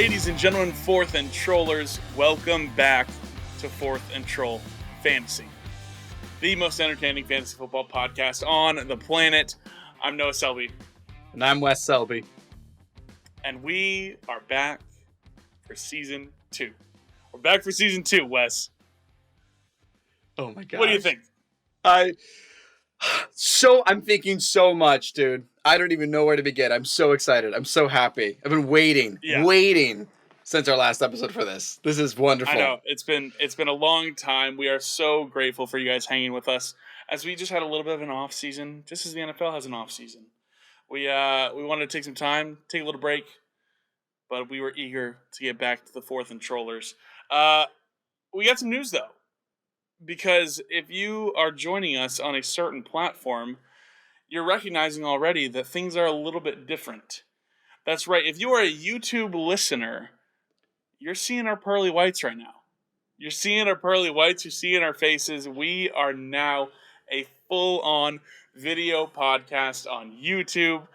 Ladies and gentlemen, Fourth and Trollers, welcome back to Fourth and Troll Fantasy, the most entertaining fantasy football podcast on the planet. I'm Noah Selby. And I'm Wes Selby. And we are back for Season 2. We're back for Season 2, Wes. Oh my god. What do you think? I'm thinking so much, dude. I don't even know where to begin. I'm so excited. I'm so happy. I've been waiting since our last episode for this. This is wonderful. I know. It's been a long time. We are so grateful for you guys hanging with us as we just had a little bit of an off season, just as the NFL has an off season. We wanted to take some time, take a little break, but we were eager to get back to the Fourth and Trollers. We got some news though, because if you are joining us on a certain platform, you're recognizing already that things are a little bit different. That's right. If you are a YouTube listener, you're seeing our pearly whites right now. You're seeing our pearly whites. You're seeing our faces. We are now a full-on video podcast on YouTube.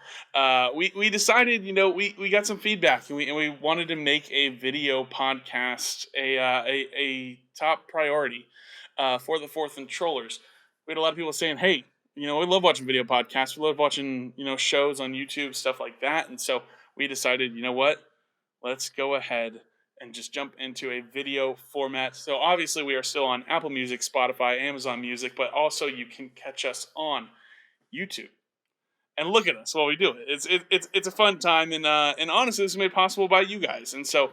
We decided, we got some feedback, and we wanted to make a video podcast a top priority for the Fourth and Trollers. We had a lot of people saying, hey, we love watching video podcasts. We love watching, shows on YouTube, stuff like that. And so we decided, you know what? Let's go ahead and just jump into a video format. So obviously we are still on Apple Music, Spotify, Amazon Music, but also you can catch us on YouTube and look at us while we do it. It's a fun time, and honestly, this is made possible by you guys. And so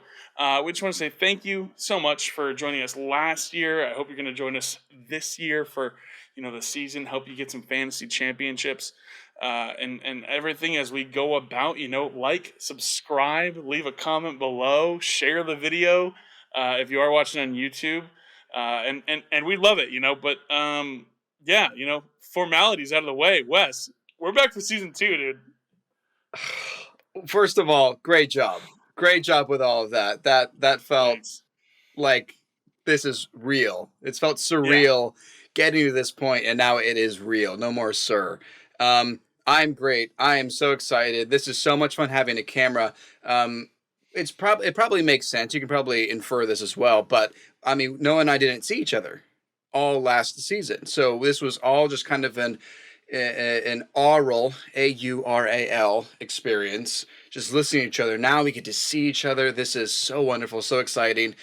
we just want to say thank you so much for joining us last year. I hope you're going to join us this year for the season. Hope you get some fantasy championships and everything as we go about. Like, subscribe, leave a comment below, share the video if you are watching on YouTube, and we love it. But formalities out of the way. Wes, we're back for Season 2, dude. First of all, great job with all of that. That felt like this is real. It's felt surreal getting to this point, and now it is real. No more sir. I'm great. I am so excited. This is so much fun having a camera. It probably makes sense. You can probably infer this as well, but I mean, Noah and I didn't see each other all last season, so this was all just kind of an aural, AURAL experience, just listening to each other. Now we get to see each other. This is so wonderful, so exciting.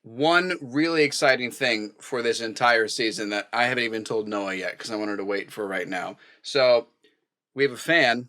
One really exciting thing for this entire season that I haven't even told Noah yet because I wanted to wait for right now. So we have a fan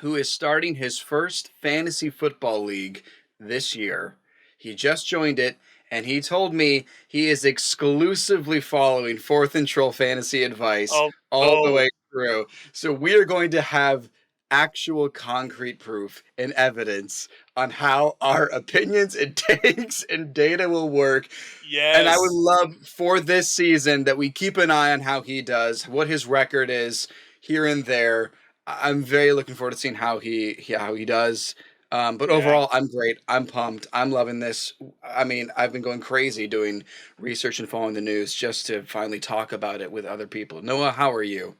who is starting his first fantasy football league this year. He just joined it, and he told me he is exclusively following Fourth and Troll fantasy advice all the way through. So we are going to have actual concrete proof and evidence on how our opinions and takes and data will work. Yes. And I would love for this season that we keep an eye on how he does, what his record is here and there. I'm very looking forward to seeing how he does. But overall, I'm great. I'm pumped. I'm loving this. I mean, I've been going crazy doing research and following the news just to finally talk about it with other people. Noah, how are you?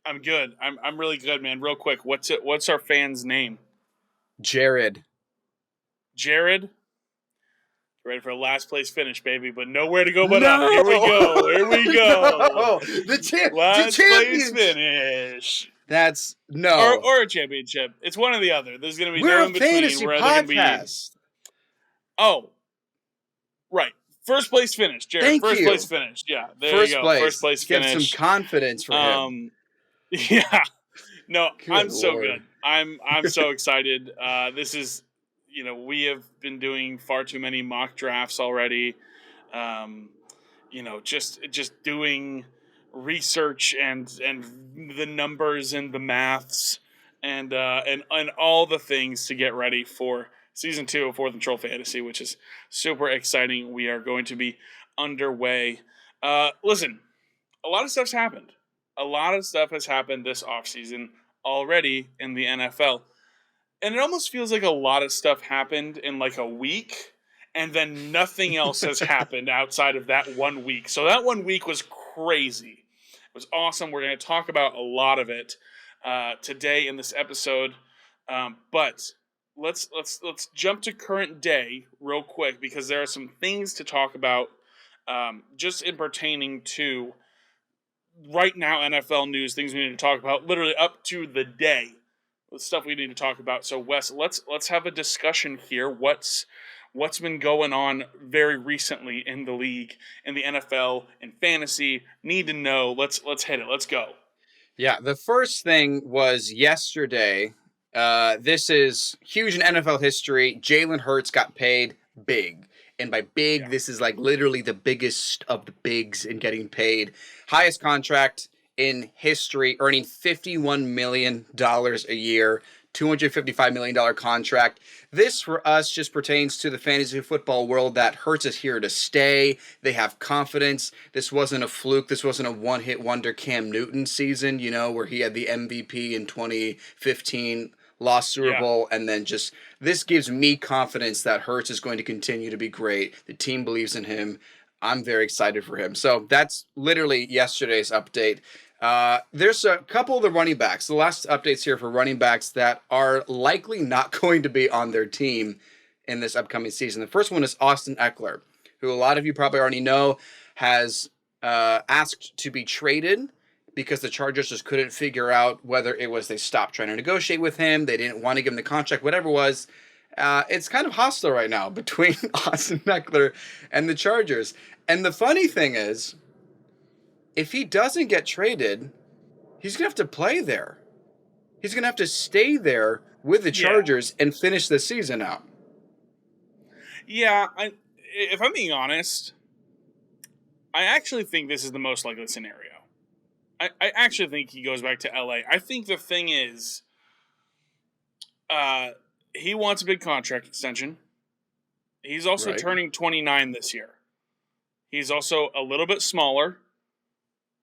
I'm good. I'm really good, man. Real quick, what's our fan's name? Jared. Jared? Ready for a last place finish, baby, but nowhere to go but up. Here we go. No. Last place finish. That's no. Or a championship. It's one or the other. There's going to be We're no in between. Fantasy podcast. Oh, right. First place finish, Jared. Thank First you. Place finish. Yeah, there you go. First place finish. Get some confidence for him. Yeah. No, I'm Lord. so good. I'm so excited. This is, we have been doing far too many mock drafts already. Just doing research and the numbers and the maths and all the things to get ready for Season 2 of Fourth and Troll Fantasy, which is super exciting. We are going to be underway. Listen, a lot of stuff's happened. A lot of stuff has happened this offseason already in the NFL. And it almost feels like a lot of stuff happened in like a week, and then nothing else has happened outside of that 1 week. So that 1 week was crazy. It was awesome. We're going to talk about a lot of it today in this episode. But let's jump to current day real quick because there are some things to talk about, just in pertaining to right now NFL news, things we need to talk about, literally up to the day, the stuff we need to talk about. So Wes, let's have a discussion here. What's been going on very recently in the league, in the NFL, in fantasy? Need to know. Let's hit it. Let's go. Yeah, the first thing was yesterday. This is huge in NFL history. Jalen Hurts got paid big. And by big, Yeah. this is like literally the biggest of the bigs in getting paid. Highest contract in history, earning $51 million a year, $255 million contract. This for us just pertains to the fantasy football world that Hurts is here to stay. They have confidence. This wasn't a fluke. This wasn't a one-hit wonder Cam Newton season, where he had the MVP in 2015, lost Super Yeah. Bowl, and then just this gives me confidence that Hurts is going to continue to be great. The team believes in him. I'm very excited for him. So that's literally yesterday's update. There's a couple of the running backs. The last updates here for running backs that are likely not going to be on their team in this upcoming season. The first one is Austin Eckler, who a lot of you probably already know has asked to be traded because the Chargers just couldn't figure out whether it was they stopped trying to negotiate with him, they didn't want to give him the contract, whatever it was. It's kind of hostile right now between Austin Eckler and the Chargers. And the funny thing is, if he doesn't get traded, he's going to have to play there. He's going to have to stay there with the Chargers and finish the season out. Yeah, if I'm being honest, I actually think this is the most likely scenario. I actually think he goes back to LA. I think the thing is, he wants a big contract extension. He's also turning 29 this year. He's also a little bit smaller.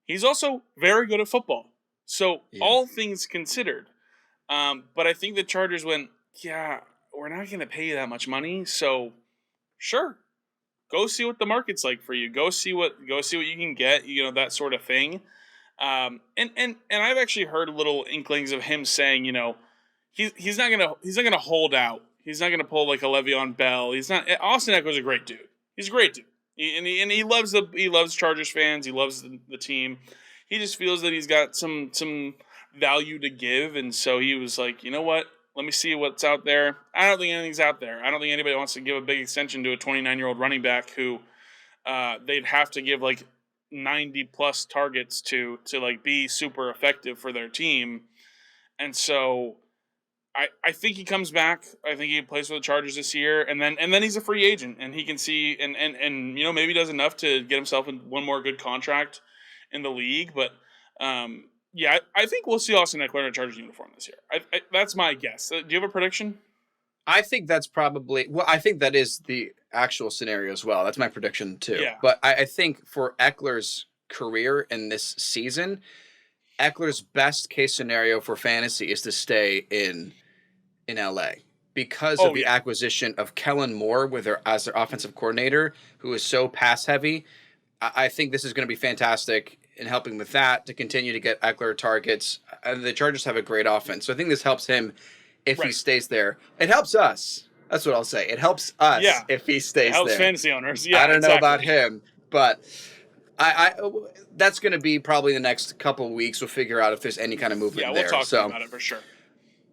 He's also very good at football. So all things considered, but I think the Chargers went, yeah, we're not going to pay you that much money. So sure, go see what the market's like for you. Go see what you can get. That sort of thing. And I've actually heard little inklings of him saying, he's not gonna hold out. He's not gonna pull like a Le'Veon Bell. He's not. Austin Eckler's a great dude. He's a great dude. He loves Chargers fans. He loves the team. He just feels that he's got some value to give, and so he was like, you know what? Let me see what's out there. I don't think anything's out there. I don't think anybody wants to give a big extension to a 29-year-old running back who they'd have to give like 90 plus targets to like be super effective for their team. And so I think he comes back. I think he plays for the Chargers this year, and then he's a free agent, and he can see and maybe does enough to get himself in one more good contract in the league. But yeah, I think we'll see Austin Eckler in a Chargers uniform this year. That's my guess. Do you have a prediction? I think that's probably I think that is the actual scenario as well. That's my prediction too. Yeah. But I think for Eckler's career in this season, Eckler's best case scenario for fantasy is to stay in LA because of the acquisition of Kellen Moore as their offensive coordinator, who is so pass heavy. I think this is going to be fantastic in helping with that to continue to get Eckler targets. The Chargers have a great offense, so I think this helps him if he stays there. It helps us. That's what I'll say. It helps us if he stays there. It helps fantasy owners. Yeah, I don't know about him, but I that's going to be probably the next couple of weeks. We'll figure out if there's any kind of movement there. Yeah, we'll talk about it for sure.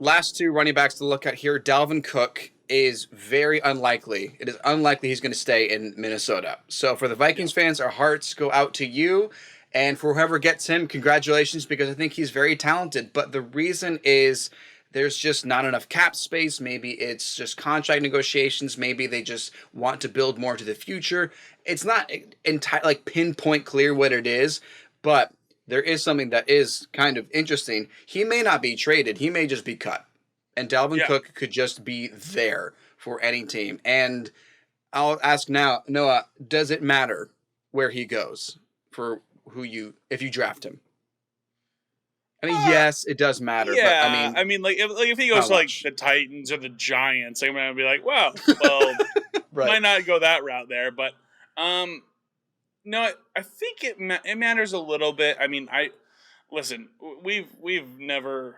Last two running backs to look at here. Dalvin Cook is very unlikely. It is unlikely he's going to stay in Minnesota. So for the Vikings fans, our hearts go out to you. And for whoever gets him, congratulations, because I think he's very talented. But the reason is there's just not enough cap space. Maybe it's just contract negotiations. Maybe they just want to build more to the future. It's not entirely pinpoint clear what it is, but there is something that is kind of interesting. He may not be traded. He may just be cut. And Dalvin Cook could just be there for any team. And I'll ask now, Noah, does it matter where he goes for if you draft him? I mean, yes, it does matter. Yeah, but if he goes to like the Titans or the Giants, I'm gonna be like, well, might not go that route there. But no, I think it matters a little bit. I mean, listen, we've never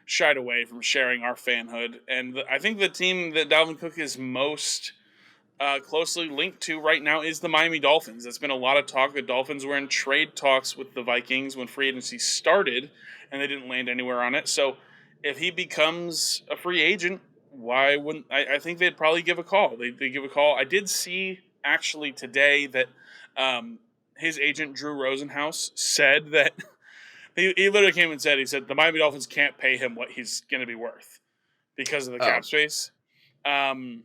shied away from sharing our fanhood. And I think the team that Dalvin Cook is most closely linked to right now is the Miami Dolphins. There's been a lot of talk. The Dolphins were in trade talks with the Vikings when free agency started, and they didn't land anywhere on it. So if he becomes a free agent, why wouldn't I think they'd probably give a call. They give a call. I did see actually today that his agent Drew Rosenhaus said that he literally came and said, he said the Miami Dolphins can't pay him what he's going to be worth because of the cap space. Dalvin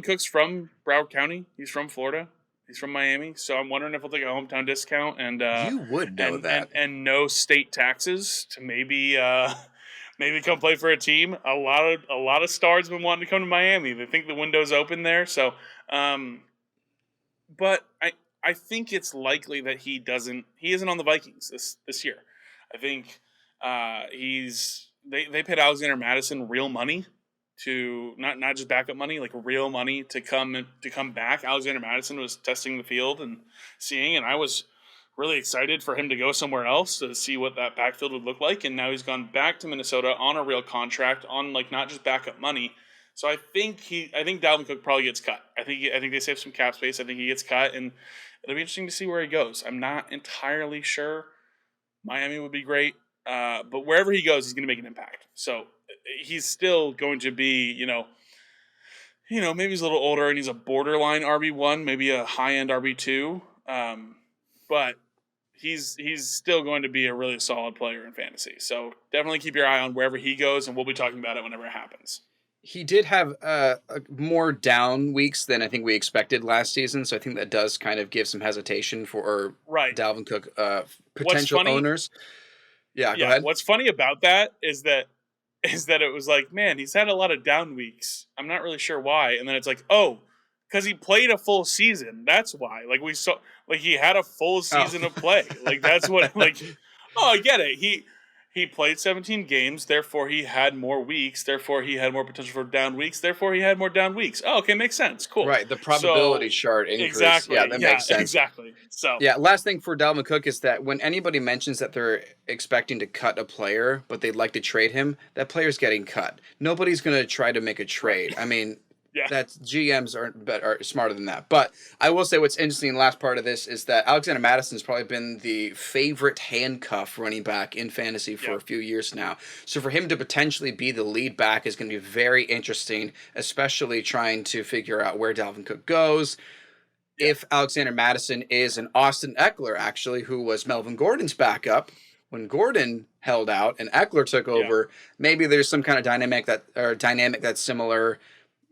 Cook's from Broward County. He's from Florida. He's from Miami. So I'm wondering if he'll take a hometown discount and you would know that and no state taxes to maybe come play for a team. A lot of stars have been wanting to come to Miami. They think the window's open there. So, but I think it's likely that he isn't on the Vikings this year. I think they paid Alexander Mattison real money to not just backup money, like real money to come back. Alexander Mattison was testing the field and seeing, and I was really excited for him to go somewhere else to see what that backfield would look like. And now he's gone back to Minnesota on a real contract on like not just backup money. So I think Dalvin Cook probably gets cut. I think they save some cap space. I think he gets cut, and it'll be interesting to see where he goes. I'm not entirely sure. Miami would be great, but wherever he goes, he's going to make an impact. So he's still going to be, maybe he's a little older and he's a borderline RB1, maybe a high-end RB2, but he's still going to be a really solid player in fantasy. So definitely keep your eye on wherever he goes, and we'll be talking about it whenever it happens. He did have more down weeks than I think we expected last season, so I think that does kind of give some hesitation for Dalvin Cook potential owners. Yeah, go ahead. What's funny about that is that it was like, man, he's had a lot of down weeks. I'm not really sure why. And then it's like, oh, because he played a full season. That's why. Like we saw, like he had a full season of play. Like that's what. Like, I get it. He played 17 games, therefore he had more weeks, therefore he had more potential for down weeks, therefore he had more down weeks. Oh, okay, makes sense. Cool. Right, the probability chart increase. Exactly. Yeah, that makes sense. Exactly. So yeah, last thing for Dalvin Cook is that when anybody mentions that they're expecting to cut a player, but they'd like to trade him, that player's getting cut. Nobody's going to try to make a trade. I mean, that's GMs are smarter than that. But I will say what's interesting in the last part of this is that Alexander Madison's probably been the favorite handcuff running back in fantasy for a few years now. So for him to potentially be the lead back is going to be very interesting, especially trying to figure out where Dalvin Cook goes. If Alexander Mattison is an Austin Eckler, actually, who was Melvin Gordon's backup when Gordon held out and Eckler took over, maybe there's some kind of dynamic that's similar.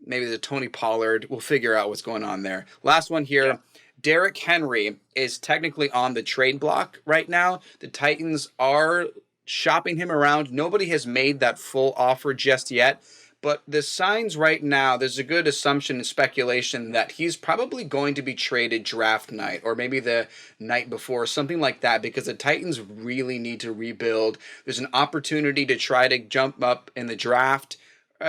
Maybe the Tony Pollard. We'll figure out what's going on there. Last one here. Yeah. Derrick Henry is technically on the trade block right now. The Titans are shopping him around. Nobody has made that full offer just yet. But the signs right now, there's a good assumption and speculation that he's probably going to be traded draft night or maybe the night before, something like that, because the Titans really need to rebuild. There's an opportunity to try to jump up in the draft.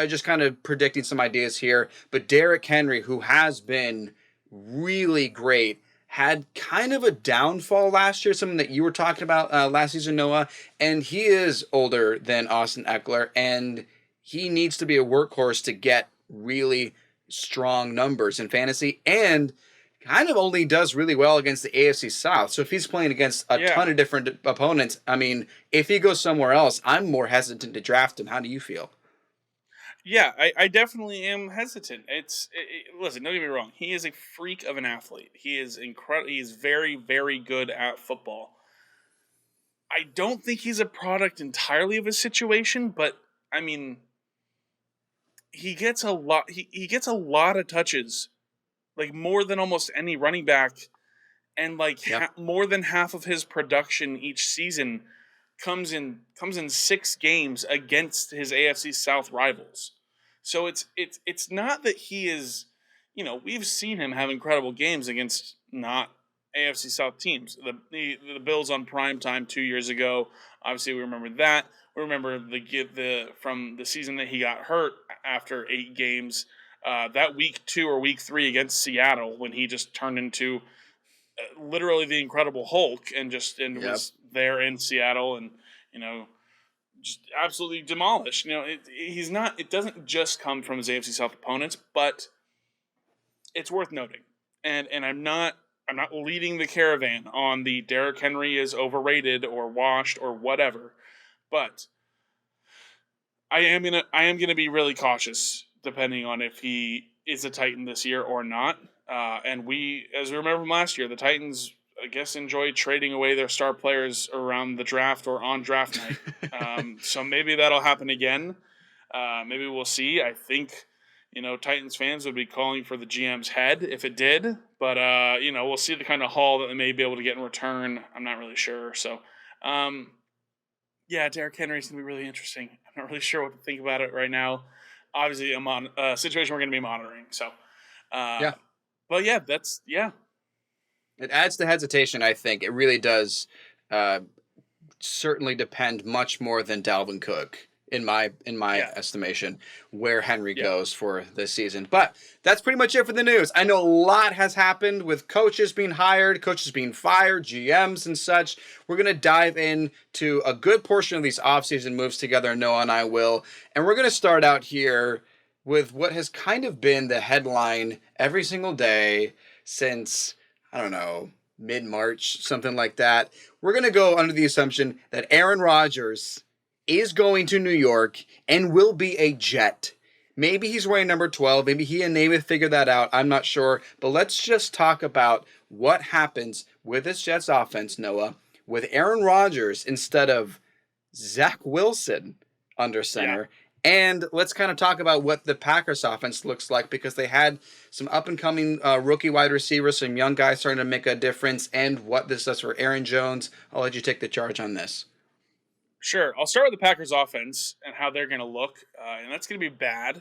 Just kind of predicting some ideas here. But Derrick Henry, who has been really great, had kind of a downfall last year, something that you were talking about last season, Noah. And he is older than Austin Eckler, and he needs to be a workhorse to get really strong numbers in fantasy, and kind of only does really well against the AFC South. So if he's playing against a ton of different opponents, I mean, if he goes somewhere else, I'm more hesitant to draft him. How do you feel? Yeah, I definitely am hesitant. Listen, don't get me wrong. He is a freak of an athlete. He is incredible. He is very, very good at football. I don't think he's a product entirely of his situation, but I mean, he gets a lot. He gets a lot of touches, like more than almost any running back, and like more than half of his production each season comes in 6 games against his AFC South rivals. So it's not that he is, we've seen him have incredible games against not AFC South teams. The Bills on primetime 2 years ago, obviously we remember that. We remember from the season that he got hurt after 8 games, that week 2 or week 3 against Seattle when he just turned into literally the Incredible Hulk and was there in Seattle and just absolutely demolished. It doesn't just come from his AFC South opponents, but it's worth noting. And I'm not leading the caravan on the Derrick Henry is overrated or washed or whatever, but I am gonna be really cautious depending on if he is a Titan this year or not. And as we remember from last year, the Titans, I guess, enjoy trading away their star players around the draft or on draft night. So maybe that'll happen again. Maybe we'll see. I think, Titans fans would be calling for the GM's head if it did. But, we'll see the kind of haul that they may be able to get in return. I'm not really sure. So, yeah, Derrick Henry's going to be really interesting. I'm not really sure what to think about it right now. Obviously, I'm on a situation we're going to be monitoring. So, Yeah. But yeah, It adds to hesitation, I think. It really does certainly depend much more than Dalvin Cook, in my estimation, where Henry goes for this season. But that's pretty much it for the news. I know a lot has happened with coaches being hired, coaches being fired, GMs and such. We're going to dive into a good portion of these offseason moves together, Noah and I will. And we're going to start out here with what has kind of been the headline every single day since, I don't know, mid-March, something like that. We're going to go under the assumption that Aaron Rodgers is going to New York and will be a Jet. Maybe he's wearing number 12. Maybe he and Namath figured that out. I'm not sure. But let's just talk about what happens with this Jets offense, Noah, with Aaron Rodgers instead of Zach Wilson under center. Yeah. And let's kind of talk about what the Packers offense looks like, because they had some up-and-coming rookie wide receivers, some young guys starting to make a difference, and what this does for Aaron Jones. I'll let you take the charge on this. Sure. I'll start with the Packers offense and how they're going to look, and that's going to be bad.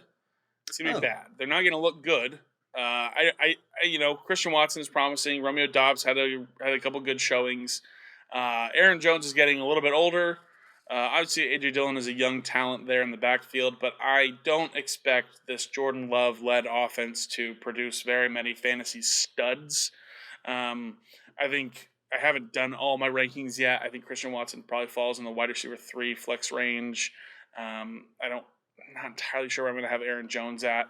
It's going to be bad. They're not going to look good. Christian Watson is promising. Romeo Doubs had a couple good showings. Aaron Jones is getting a little bit older. Obviously, A.J. Dillon is a young talent there in the backfield, but I don't expect this Jordan Love-led offense to produce very many fantasy studs. I think I haven't done all my rankings yet. I think Christian Watson probably falls in the wide receiver 3 flex range. I'm not entirely sure where I'm going to have Aaron Jones at.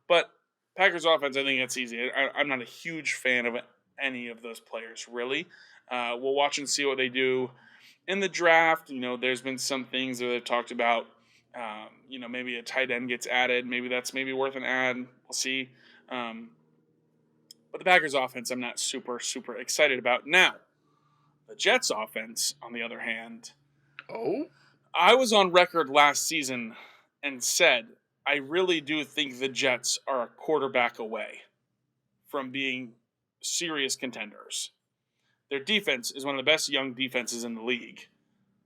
But Packers offense, I think it's easy. I'm not a huge fan of any of those players, really. We'll watch and see what they do in the draft. There's been some things that they've talked about. Maybe a tight end gets added. Maybe that's worth an ad. We'll see. But the Packers offense, I'm not super, super excited about. Now, the Jets offense, on the other hand. Oh? I was on record last season and said, I really do think the Jets are a quarterback away from being serious contenders. Their defense is one of the best young defenses in the league.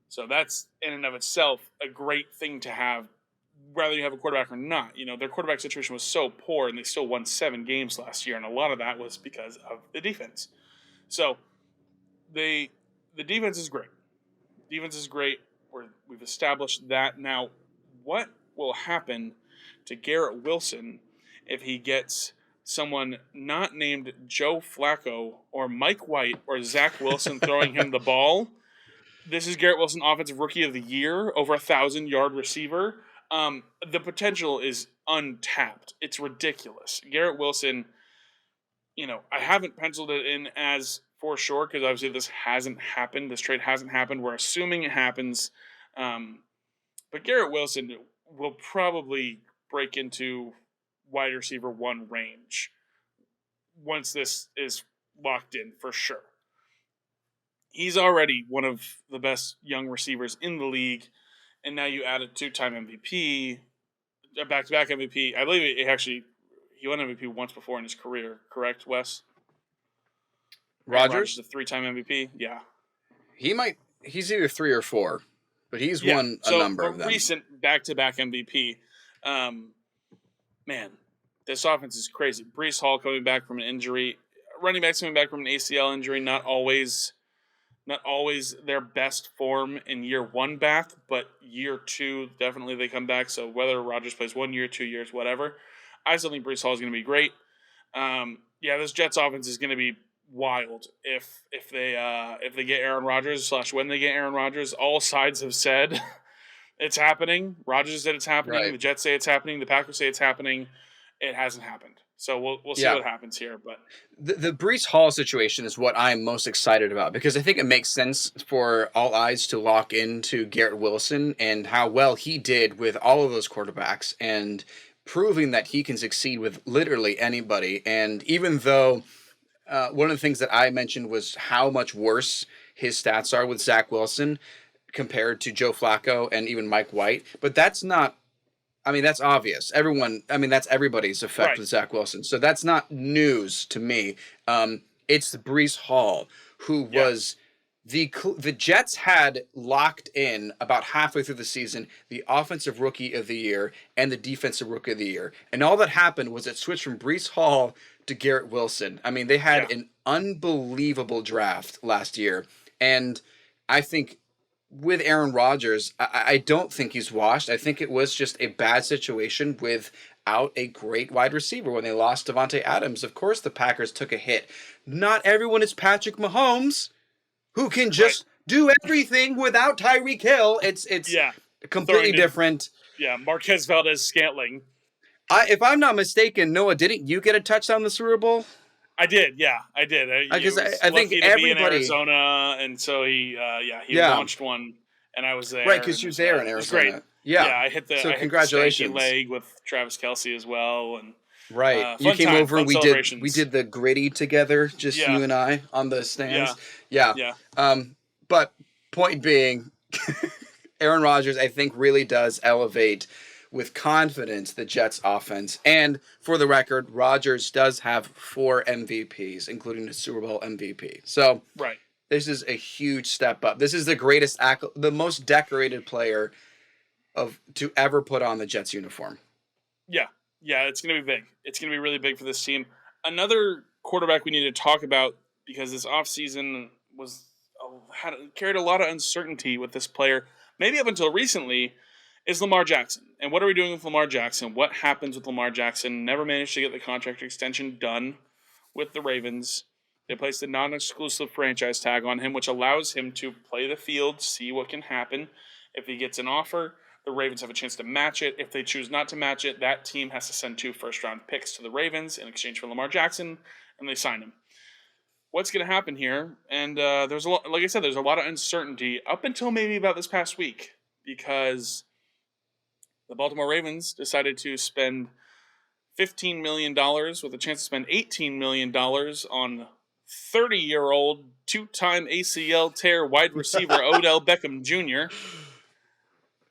So that's, in and of itself, a great thing to have, whether you have a quarterback or not. Their quarterback situation was so poor, and they still won 7 games last year, and a lot of that was because of the defense. So the defense is great. Defense is great. We've established that. Now, what will happen to Garrett Wilson if he gets someone not named Joe Flacco or Mike White or Zach Wilson throwing him the ball? This is Garrett Wilson, Offensive Rookie of the Year, over 1,000-yard receiver. The potential is untapped. It's ridiculous. Garrett Wilson, I haven't penciled it in as for sure, because obviously this hasn't happened. This trade hasn't happened. We're assuming it happens. But Garrett Wilson will probably break into wide receiver 1 range once this is locked in for sure. He's already one of the best young receivers in the league, and now you add a 2-time MVP, a back-to-back MVP. I believe he won MVP once before in his career, correct, Wes? Rodgers? The 3-time MVP, yeah. He's either 3 or 4, but he's won a number of them. Recent back-to-back MVP. Man, this offense is crazy. Breece Hall coming back from an injury. Running backs coming back from an ACL injury, not always their best form in year 1 back, but year 2, definitely they come back. So whether Rodgers plays 1 year, 2 years, whatever, I still think Breece Hall is going to be great. This Jets offense is going to be wild if they get Aaron Rodgers / when they get Aaron Rodgers. All sides have said It's happening. Rodgers said it's happening. Right. The Jets say it's happening. The Packers say it's happening. It hasn't happened. So we'll see Yeah. what happens here. But The Brees Hall situation is what I'm most excited about because I think it makes sense for all eyes to lock into Garrett Wilson and how well he did with all of those quarterbacks and proving that he can succeed with literally anybody. And even though one of the things that I mentioned was how much worse his stats are with Zach Wilson compared to Joe Flacco and even Mike White, but that's not. I mean, that's obvious. That's everybody's effect right, with Zach Wilson. So that's not news to me. It's Brees Hall, who yeah, was the Jets had locked in about halfway through the season the offensive rookie of the year and the defensive rookie of the year. And all that happened was it switched from Brees Hall to Garrett Wilson. I mean, they had yeah, an unbelievable draft last year. And I think with Aaron Rodgers, I don't think he's washed. I think it was just a bad situation without a great wide receiver. When they lost Devontae Adams, of course the Packers took a hit. Not everyone is Patrick Mahomes, who can right, just do everything without Tyreek Hill. It's yeah. completely Throwing to different. Marquez Valdez-Scantling. If I'm not mistaken, Noah, didn't you get a touchdown in the Super Bowl? I did, yeah, I did. I Because was I think lucky to be in everybody, Arizona, and so he yeah, launched one, and I was right, there, because and you're there in it was great. Arizona. Yeah, Yeah, so I hit the stanky congratulations. leg with Travis Kelce as well, and Right. You fun came time, over and fun we celebrations. did the gritty together, just Yeah, you and I on the yeah, stands. Yeah. yeah, But point being, Aaron Rodgers I think really does elevate with confidence the Jets offense. And for the record, Rodgers does have 4 MVPs, including the Super Bowl MVP. So right. this is a huge step up. This is the the most decorated player of to ever put on the Jets uniform. Yeah, yeah, it's gonna be big. It's gonna be really big for this team. Another quarterback we need to talk about because this offseason was carried a lot of uncertainty with this player, maybe up until recently, is Lamar Jackson. And what are we doing with Lamar Jackson? What happens with Lamar Jackson? Never managed to get the contract extension done with the Ravens. They placed a non-exclusive franchise tag on him, which allows him to play the field, see what can happen. If he gets an offer, the Ravens have a chance to match it. If they choose not to match it, that team has to send 2 first-round picks to the Ravens in exchange for Lamar Jackson, and they sign him. What's going to happen here? And there's a lot, like I said, there's a lot of uncertainty up until maybe about this past week because the Baltimore Ravens decided to spend $15 million with a chance to spend $18 million on 30-year-old two-time ACL tear wide receiver Odell Beckham Jr.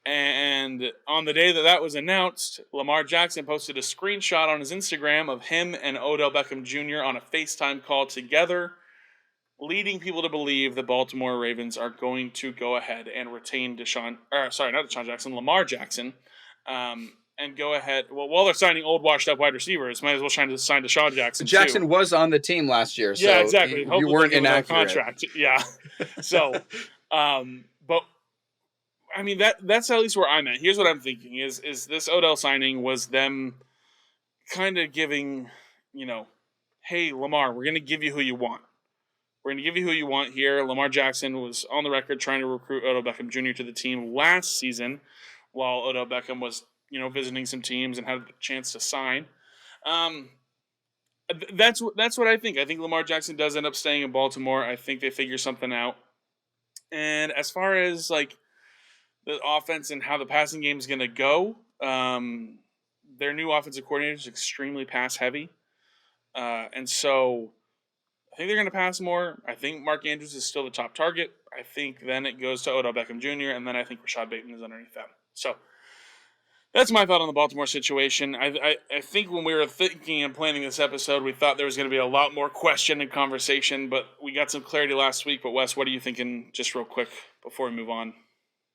And on the day that that was announced, Lamar Jackson posted a screenshot on his Instagram of him and Odell Beckham Jr. on a FaceTime call together, leading people to believe the Baltimore Ravens are going to go ahead and retain Lamar Jackson, and go ahead. Well, while they're signing old, washed-up wide receivers, might as well sign Deshaun Jackson Jackson too. was on the team last year, so Yeah, exactly. you weren't inaccurate. Contract. Yeah. So, but I mean that's at least where I'm at. Here's what I'm thinking: is this Odell signing was them kind of giving, hey Lamar, we're going to give you who you want. We're going to give you who you want here. Lamar Jackson was on the record trying to recruit Odell Beckham Jr. to the team last season, while Odell Beckham was visiting some teams and had the chance to sign. That's what I think. I think Lamar Jackson does end up staying in Baltimore. I think they figure something out. And as far as like the offense and how the passing game is going to go, their new offensive coordinator is extremely pass heavy, and so I think they're going to pass more. I think Mark Andrews is still the top target. I think then it goes to Odell Beckham Jr. and then I think Rashad Bateman is underneath them. So that's my thought on the Baltimore situation. I think when we were thinking and planning this episode, we thought there was going to be a lot more question and conversation, but we got some clarity last week. But Wes, what are you thinking just real quick before we move on?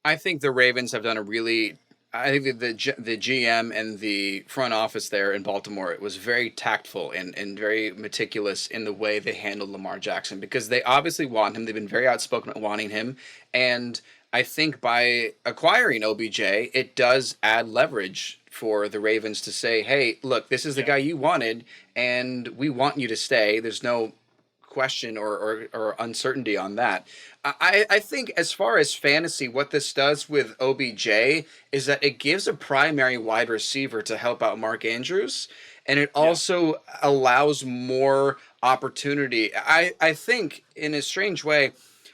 I think the Ravens have done I think the GM and the front office there in Baltimore, it was very tactful and very meticulous in the way they handled Lamar Jackson because they obviously want him. They've been very outspoken about wanting him. And I think by acquiring OBJ, it does add leverage for the Ravens to say, hey, look, this is the guy you wanted, and we want you to stay. There's no question or uncertainty on that. I think as far as fantasy, what this does with OBJ is that it gives a primary wide receiver to help out Mark Andrews, and it Yeah. also allows more opportunity. I think in a strange way,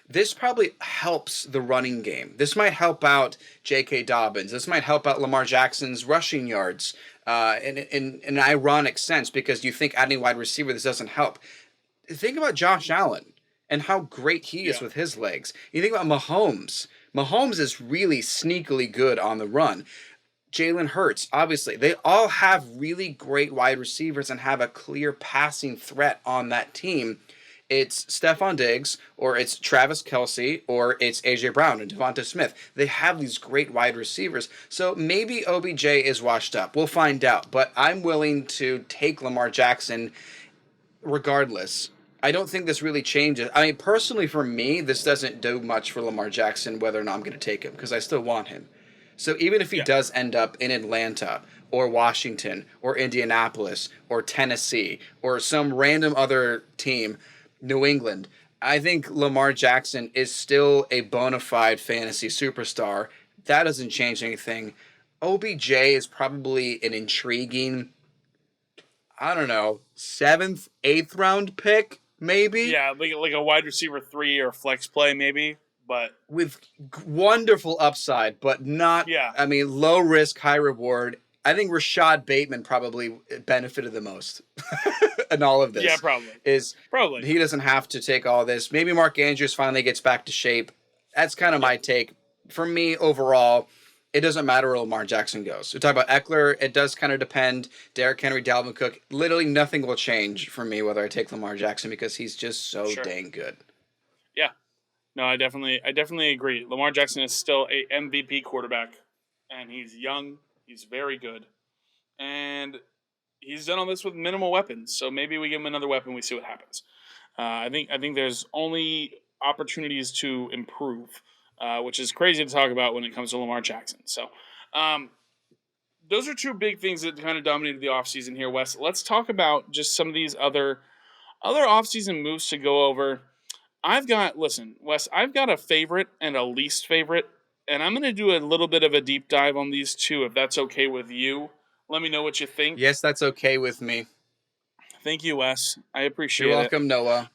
this probably helps the running game. This might help out J.K. Dobbins. This might help out Lamar Jackson's rushing yards in an ironic sense, because you think adding wide receiver, this doesn't help. Think about Josh Allen and how great he is Yeah. with his legs. You think about Mahomes. Mahomes is really sneakily good on the run. Jalen Hurts, obviously, they all have really great wide receivers and have a clear passing threat on that team. It's Stephon Diggs, or it's Travis Kelce, or it's AJ Brown and Devonta Smith. They have these great wide receivers. So maybe OBJ is washed up. We'll find out. But I'm willing to take Lamar Jackson regardless. I don't think this really changes. I mean, personally, for me, this doesn't do much for Lamar Jackson whether or not I'm going to take him, because I still want him. So even if he Yeah. does end up in Atlanta or Washington or Indianapolis or Tennessee or some random other team, New England, I think Lamar Jackson is still a bona fide fantasy superstar. That doesn't change anything. OBJ is probably an intriguing, I don't know, 7th, 8th round pick, maybe, Yeah, like a wide receiver 3 or flex play maybe, but with wonderful upside, but not, yeah. I mean, low risk, high reward. I think Rashad Bateman probably benefited the most in all of Yeah, this. probably. Is Probably. he doesn't have to take all this. Maybe Mark Andrews finally gets back to shape. That's kind of my take. For me, overall, it doesn't matter where Lamar Jackson goes. We talk about Eckler. It does kind of depend. Derrick Henry, Dalvin Cook. Literally nothing will change for me whether I take Lamar Jackson, because he's just so Sure. dang good. Yeah. No, I definitely agree. Lamar Jackson is still a MVP quarterback, and he's young. He's very good, and he's done all this with minimal weapons. So maybe we give him another weapon. We see what happens. I think there's only opportunities to improve, which is crazy to talk about when it comes to Lamar Jackson. So those are two big things that kind of dominated the offseason here, Wes. Let's talk about just some of these other offseason moves to go over. Listen, Wes, I've got a favorite and a least favorite, and I'm going to do a little bit of a deep dive on these two, if that's okay with you. Let me know what you think. Yes, that's okay with me. Thank you, Wes. I appreciate You're it. welcome, Noah.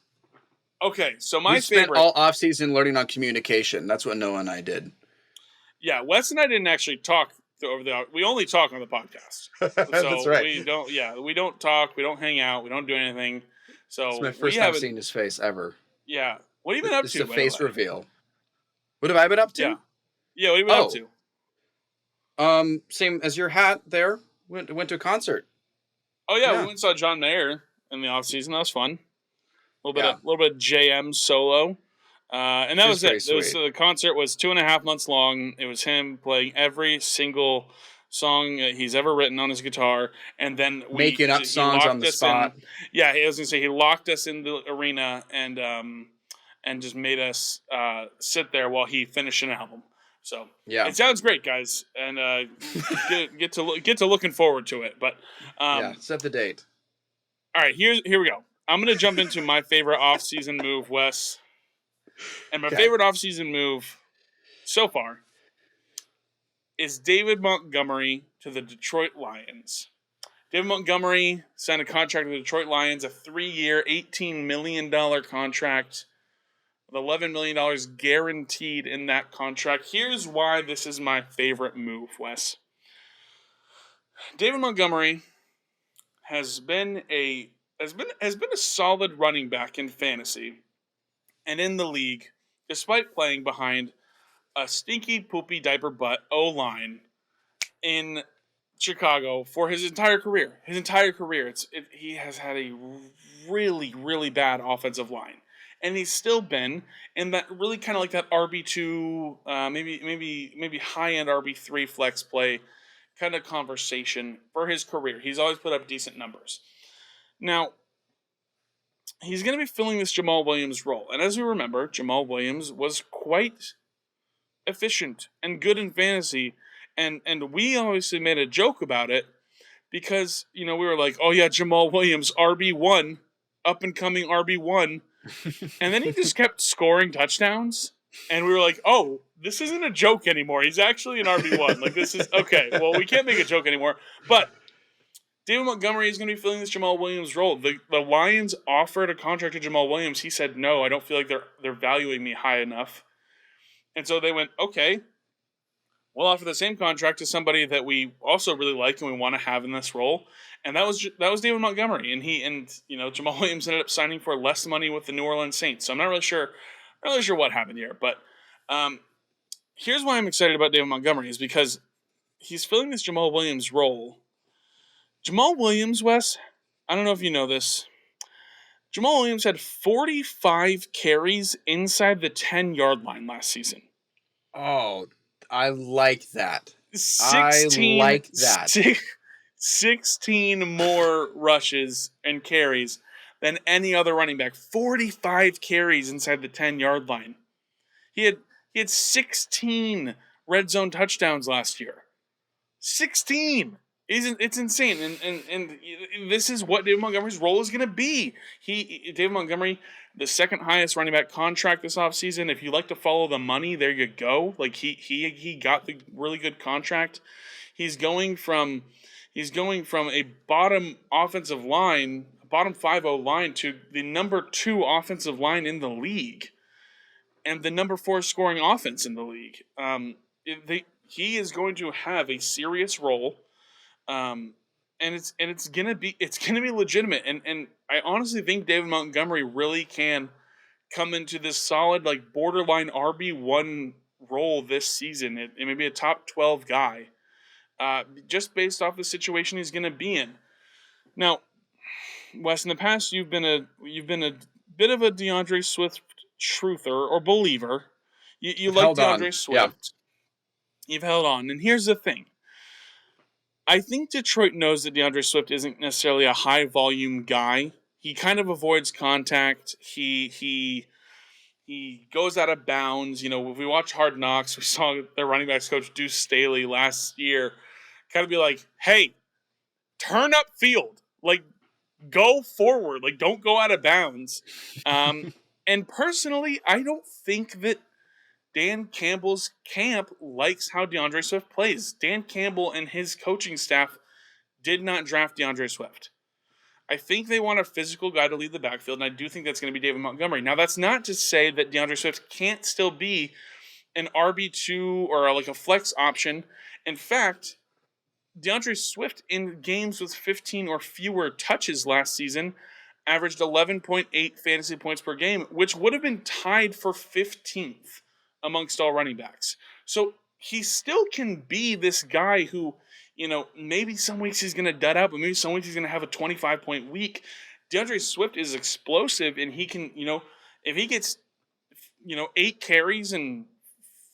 Okay, so my We spent favorite. all offseason learning on communication. That's what Noah and I did. Yeah, Wes and I didn't actually talk over the. We only talk on the podcast. That's So right. we don't. Yeah, we don't talk. We don't hang out. We don't do anything. So It's my we first time haven't. seeing his face ever. Yeah. What have you been up This to? is a by the face way? reveal. What have I been up to? Yeah. Yeah. What have you been up to? Same as your hat there. Went to a concert. Oh yeah, we Yeah. went and saw John Mayer in the off season. That was fun. A Yeah. little bit of JM solo, and that It was was it. pretty sweet. The concert was 2.5 months long. It was him playing every single song he's ever written on his guitar, and then Making up he songs on locked the us spot. in. Yeah, I was gonna say he locked us in the arena and just made us sit there while he finished an album. So Yeah. it sounds great, guys, and get to looking forward to it. But Yeah. Set the date. all right, here we go. I'm gonna jump into my favorite off-season move, Wes. And my Okay. favorite off-season move so far is David Montgomery to the Detroit Lions. David Montgomery signed a contract with the Detroit Lions, a 3-year, $18 million contract with $11 million guaranteed in that contract. Here's why this is my favorite move, Wes. David Montgomery has been a solid running back in fantasy and in the league, despite playing behind a stinky, poopy diaper butt O-line in Chicago for his entire career. He has had a really, really bad offensive line, and he's still been in that really kind of like that RB2, maybe high end RB3 flex play kind of conversation for his career. He's always put up decent numbers. Now, he's going to be filling this Jamal Williams role. And as we remember, Jamal Williams was quite efficient and good in fantasy. And we obviously made a joke about it because, we were like, oh yeah, Jamal Williams, RB1, up and coming RB1. And then he just kept scoring touchdowns. And we were like, oh, this isn't a joke anymore. He's actually an RB1. Like, this is okay. Well, we can't make a joke anymore. But David Montgomery is going to be filling this Jamal Williams role. The Lions offered a contract to Jamal Williams. He said, no, I don't feel like they're valuing me high enough. And so they went, okay, we'll offer the same contract to somebody that we also really like and we want to have in this role. And that was David Montgomery. And Jamal Williams ended up signing for less money with the New Orleans Saints. So I'm not really sure what happened here. But here's why I'm excited about David Montgomery is because he's filling this Jamal Williams role. Jamal Williams, Wes, I don't know if you know this. Jamal Williams had 45 carries inside the 10-yard line last season. Oh, I like that. 16 more rushes and carries than any other running back. 45 carries inside the 10-yard line. He had 16 red zone touchdowns last year. 16. It's insane, and this is what David Montgomery's role is going to be. David Montgomery, the second highest running back contract this offseason. If you like to follow the money, there you go. Like he got the really good contract. He's going from a bottom offensive line, bottom 5-0 line to the number 2 offensive line in the league, and the number 4 scoring offense in the league. He is going to have a serious role. And it's gonna be legitimate, and I honestly think David Montgomery really can come into this solid, like, borderline RB1 role this season. It may be a top 12 guy, just based off the situation he's gonna be in. Now, Wes, in the past you've been a bit of a DeAndre Swift truther or believer. You like DeAndre Swift. Yeah. You've held on, and here's the thing. I think Detroit knows that DeAndre Swift isn't necessarily a high volume guy. He kind of avoids contact. He goes out of bounds. If we watch Hard Knocks, we saw their running backs coach Deuce Staley last year kind of be like, hey, turn up field. Like, go forward. Like, don't go out of bounds. And personally, I don't think that Dan Campbell's camp likes how DeAndre Swift plays. Dan Campbell and his coaching staff did not draft DeAndre Swift. I think they want a physical guy to lead the backfield, and I do think that's going to be David Montgomery. Now, that's not to say that DeAndre Swift can't still be an RB2 or like a flex option. In fact, DeAndre Swift in games with 15 or fewer touches last season averaged 11.8 fantasy points per game, which would have been tied for 15th amongst all running backs. So he still can be this guy who, maybe some weeks he's going to dud out, but maybe some weeks he's going to have a 25-point week. DeAndre Swift is explosive, and he can, if he gets, 8 carries and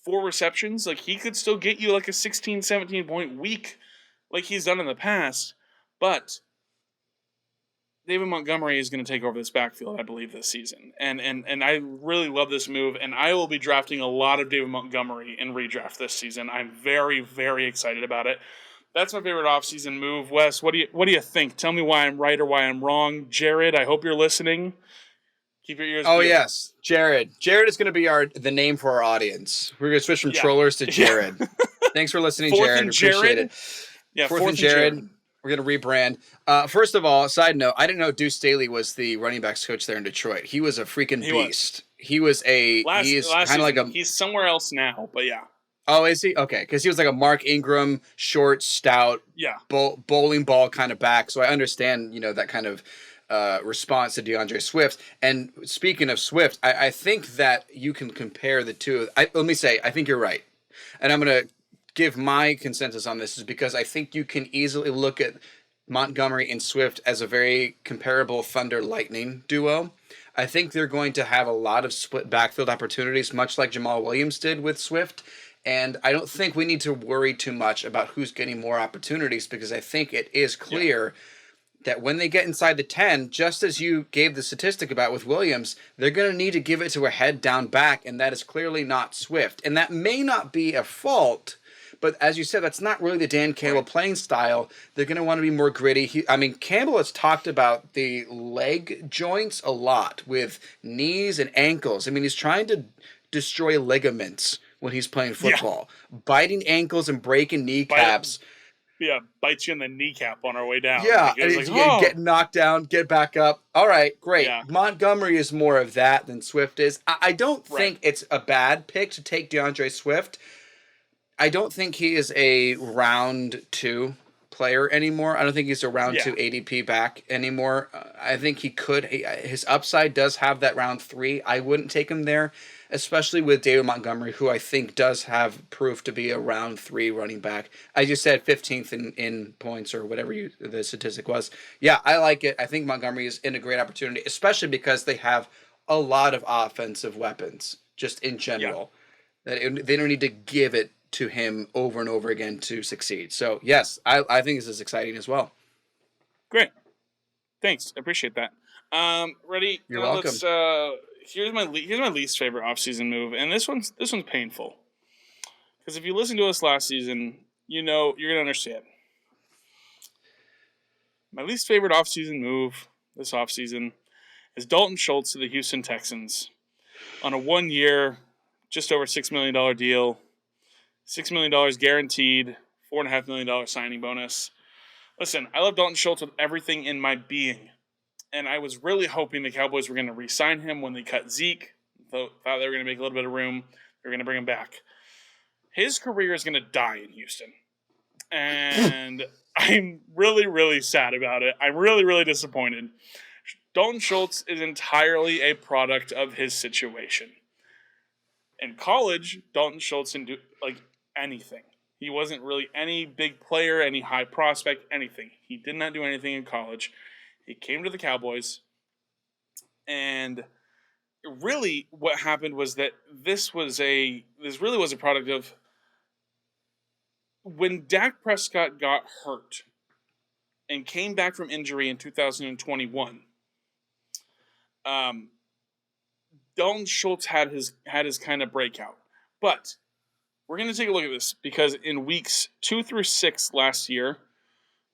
4 receptions, like, he could still get you like a 16, 17-point week like he's done in the past. But David Montgomery is going to take over this backfield, I believe, this season. And I really love this move, and I will be drafting a lot of David Montgomery in redraft this season. I'm very, very excited about it. That's my favorite offseason move. Wes, what do you think? Tell me why I'm right or why I'm wrong. Jared, I hope you're listening. Keep your ears peeled. Oh, yes. Jared. Jared is going to be the name for our audience. We're going to switch from trollers to Jared. Thanks for listening, Jared. Appreciate it. Yeah, Fourth and Jared. We're going to rebrand. First of all, side note, I didn't know Deuce Staley was the running backs coach there in Detroit. He was a freaking beast. He's kind of like he's somewhere else now, but yeah. Oh, is he? Okay, because he was like a Mark Ingram, short, stout, bowling ball kind of back. So I understand, that kind of response to DeAndre Swift. And speaking of Swift, I think that you can compare the two. Let me say, I think you're right. And I'm going to give my consensus on this is because I think you can easily look at Montgomery and Swift as a very comparable Thunder-Lightning duo. I think they're going to have a lot of split backfield opportunities, much like Jamal Williams did with Swift. And I don't think we need to worry too much about who's getting more opportunities because I think it is clear that when they get inside the 10, just as you gave the statistic about with Williams, they're going to need to give it to a head down back, and that is clearly not Swift. And that may not be a fault, But as you said, that's not really the Dan Campbell Right. playing style. They're going to want to be more gritty. Campbell has talked about the leg joints a lot with knees and ankles. He's trying to destroy ligaments when he's playing Yeah. football, biting ankles and breaking Bite, kneecaps. yeah, bites you in the kneecap on our way down. Yeah, Like, it was like, oh, get knocked down, get back up. All right, great. yeah, Montgomery is more of that than Swift is. I don't right. think it's a bad pick to take DeAndre Swift. I don't think he is a round 2 player anymore. I don't think he's a round 2 ADP back anymore. I think his upside does have that round 3. I wouldn't take him there, especially with David Montgomery, who I think does have proof to be a round 3 running back. I just said 15th in points or whatever the statistic was. Yeah, I like it. I think Montgomery is in a great opportunity, especially because they have a lot of offensive weapons just in general. They don't need to give it to him over and over again to succeed. So yes, I think this is exciting as well. Great. Thanks. I appreciate that. Ready? You're now welcome. Here's my least favorite offseason move, and this one's painful. Because if you listen to us last season, you're gonna understand. My least favorite offseason move this offseason is Dalton Schultz to the Houston Texans on a 1-year, just over $6 million deal. $6 million guaranteed, $4.5 million signing bonus. Listen, I love Dalton Schultz with everything in my being. And I was really hoping the Cowboys were going to re-sign him when they cut Zeke. Thought they were going to make a little bit of room. They were going to bring him back. His career is going to die in Houston. And I'm really, really sad about it. I'm really, really disappointed. Dalton Schultz is entirely a product of his situation. In college, Dalton Schultz didn't do anything. He wasn't really any big player, any high prospect, anything. He did not do anything in college. He came to the Cowboys, and really what happened was that this really was a product of when Dak Prescott got hurt and came back from injury in 2021. Dalton Schultz had his kind of breakout. But we're going to take a look at this because in weeks 2 through 6 last year,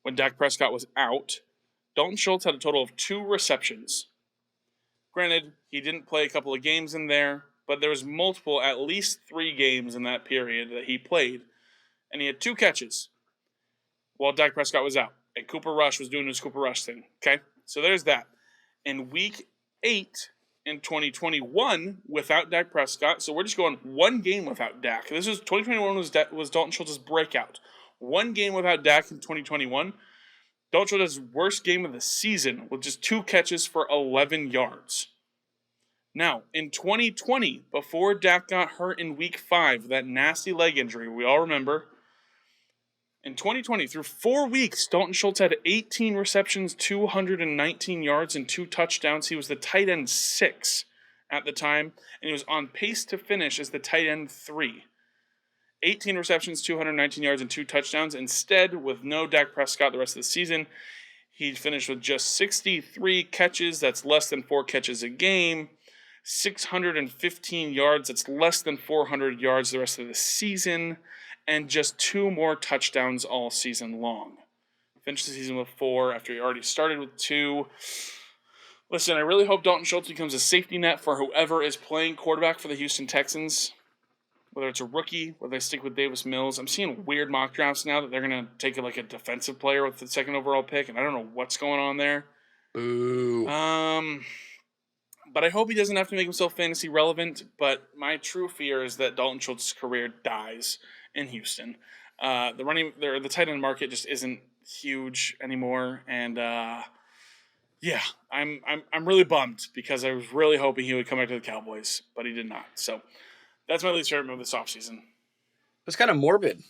when Dak Prescott was out, Dalton Schultz had a total of 2 receptions. Granted, he didn't play a couple of games in there, but there was at least 3 games in that period that he played, and he had 2 catches while Dak Prescott was out, and Cooper Rush was doing his Cooper Rush thing. Okay, so there's that. In week 8 in 2021 without Dak Prescott. So we're just going 1 game without Dak. This was 2021 was Dalton Schultz's breakout. 1 game without Dak in 2021. Dalton Schultz's worst game of the season with just 2 catches for 11 yards. Now, in 2020, before Dak got hurt in week 5, that nasty leg injury, we all remember. In 2020, through 4 weeks, Dalton Schultz had 18 receptions, 219 yards, and 2 touchdowns. He was the tight end 6 at the time, and he was on pace to finish as the tight end 3. 18 receptions, 219 yards, and 2 touchdowns. Instead, with no Dak Prescott the rest of the season, he finished with just 63 catches. That's less than 4 catches a game. 615 yards. That's less than 400 yards the rest of the season. And just 2 more touchdowns all season long. Finished the season with 4 after he already started with 2. Listen, I really hope Dalton Schultz becomes a safety net for whoever is playing quarterback for the Houston Texans. Whether it's a rookie, whether they stick with Davis Mills. I'm seeing weird mock drafts now that they're going to take a defensive player with the 2nd overall pick, and I don't know what's going on there. Boo. But I hope he doesn't have to make himself fantasy relevant. But my true fear is that Dalton Schultz's career dies in Houston. The tight end market just isn't huge anymore, and yeah, I'm really bummed because I was really hoping he would come back to the Cowboys, but he did not. So that's my least favorite move this offseason. It's kind of morbid.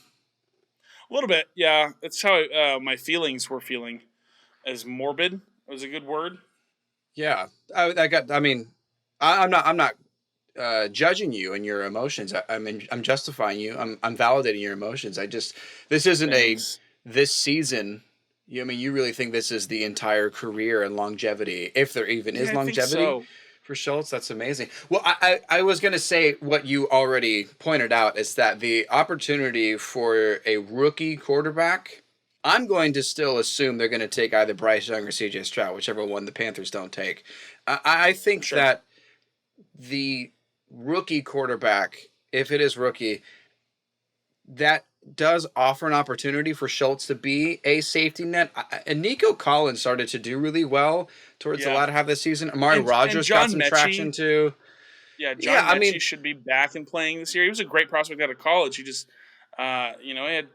A little bit, yeah. That's how my feelings were feeling. As morbid was a good word. Yeah, I'm not judging you and your emotions. I'm justifying you. I'm validating your emotions. This isn't this season. You really think this is the entire career and longevity, if there even is longevity for Schultz. That's amazing. Well, I was going to say what you already pointed out is that the opportunity for a rookie quarterback, I'm going to still assume they're going to take either Bryce Young or C.J. Stroud, whichever one the Panthers don't take. I think that the rookie quarterback, if it is rookie, that does offer an opportunity for Schultz to be a safety net. And Nico Collins started to do really well towards the latter half of the season. Amari Rodgers got some traction too. Yeah, John Mechie should be back and playing this year. He was a great prospect out of college. He just, he had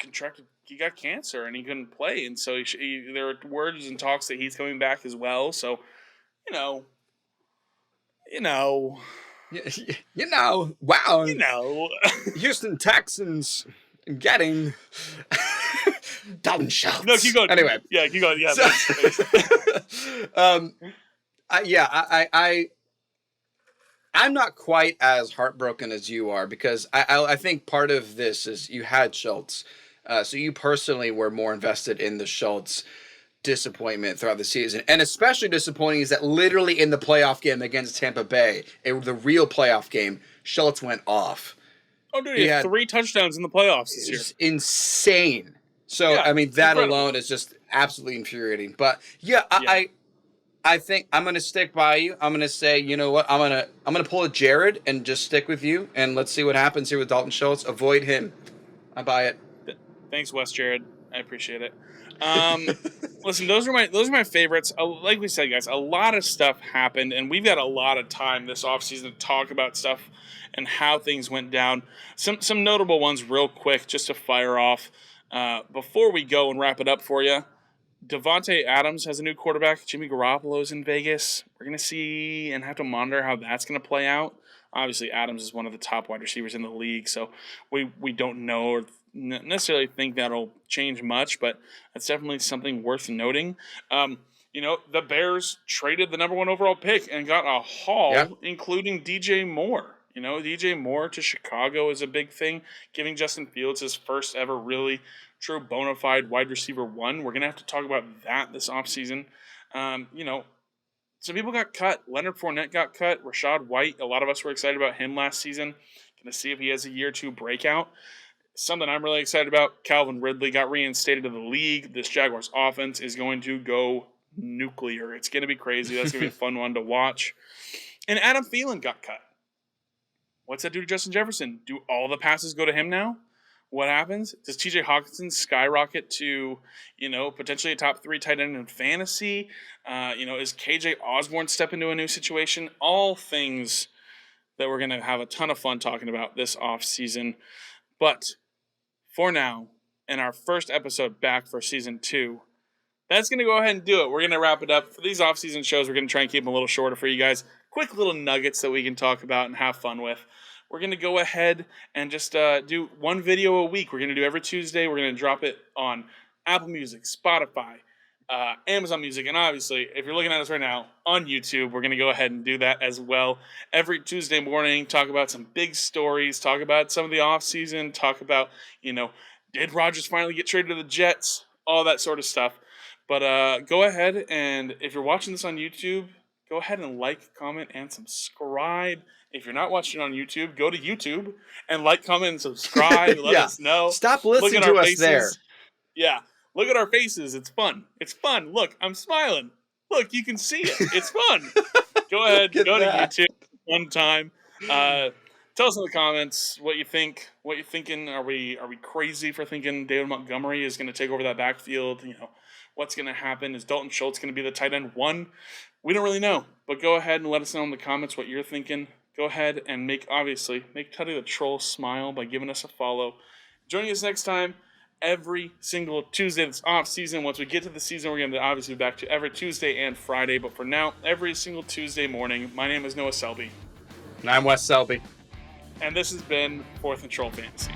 contracted. He got cancer and he couldn't play, and so there were words and talks that he's coming back as well. So, wow. Houston Texans getting Dalton Schultz. No, keep going. Anyway. Yeah, keep going. Yeah. I'm not quite as heartbroken as you are because I think part of this is you had Schultz. So you personally were more invested in the Schultz disappointment throughout the season. And especially disappointing is that literally in the playoff game against Tampa Bay, the real playoff game, Schultz went off. Oh, dude, he had 3 touchdowns in the playoffs this year. Insane. So, that incredible. Alone is just absolutely infuriating. But, I think I'm going to stick by you. I'm going to say, you know what? I'm going to pull a Jared and just stick with you. And let's see what happens here with Dalton Schultz. Avoid him. I buy it. Thanks, Wes Jared. I appreciate it. Listen, those are my favorites. Like we said, guys, a lot of stuff happened, and we've got a lot of time this offseason to talk about stuff and how things went down. Some notable ones real quick just to fire off before we go and wrap it up for you. Devontae Adams has a new quarterback. Jimmy Garoppolo's in Vegas. We're going to see and have to monitor how that's going to play out. Obviously, Adams is one of the top wide receivers in the league, so we don't know or necessarily think that'll change much, but that's definitely something worth noting. The Bears traded the number 1 overall pick and got a haul, including DJ Moore. DJ Moore to Chicago is a big thing, giving Justin Fields his first ever really true bona fide wide receiver 1. We're going to have to talk about that this offseason. Some people got cut. Leonard Fournette got cut. Rachaad White, a lot of us were excited about him last season. Going to see if he has a year 2 breakout. Something I'm really excited about, Calvin Ridley got reinstated to the league. This Jaguars offense is going to go nuclear. It's going to be crazy. That's going to be a fun one to watch. And Adam Thielen got cut. What's that do to Justin Jefferson? Do all the passes go to him now? What happens? Does TJ Hawkinson skyrocket to, potentially a top 3 tight end in fantasy? Is KJ Osborne step into a new situation? All things that we're going to have a ton of fun talking about this offseason. But for now, in our first episode back for season 2, that's going to go ahead and do it. We're going to wrap it up. For these off-season shows, we're going to try and keep them a little shorter for you guys. Quick little nuggets that we can talk about and have fun with. We're going to go ahead and just do 1 video a week. We're going to do every Tuesday. We're going to drop it on Apple Music, Spotify, Amazon Music, and obviously, if you're looking at us right now, on YouTube, we're going to go ahead and do that as well. Every Tuesday morning, talk about some big stories, talk about some of the offseason, talk about, did Rodgers finally get traded to the Jets? All that sort of stuff. But go ahead, and if you're watching this on YouTube, go ahead and like, comment, and subscribe. If you're not watching on YouTube, go to YouTube and like, comment, and subscribe. Let us know. Stop listening to us there. Yeah. Look at our faces. It's fun. Look, I'm smiling. Look, you can see it. It's fun. Go ahead. Go to YouTube one time. Tell us in the comments what you think. What you're thinking. Are we crazy for thinking David Montgomery is going to take over that backfield? What's going to happen? Is Dalton Schultz going to be the tight end 1? We don't really know. But go ahead and let us know in the comments what you're thinking. Go ahead and make Tutty the Troll smile by giving us a follow. Joining us next time. Every single Tuesday this off season. Once we get to the season, we're going to obviously be back to every Tuesday and Friday. But for now, every single Tuesday morning. My name is Noah Selby. And I'm Wes Selby. And this has been 4th and Troll Fantasy.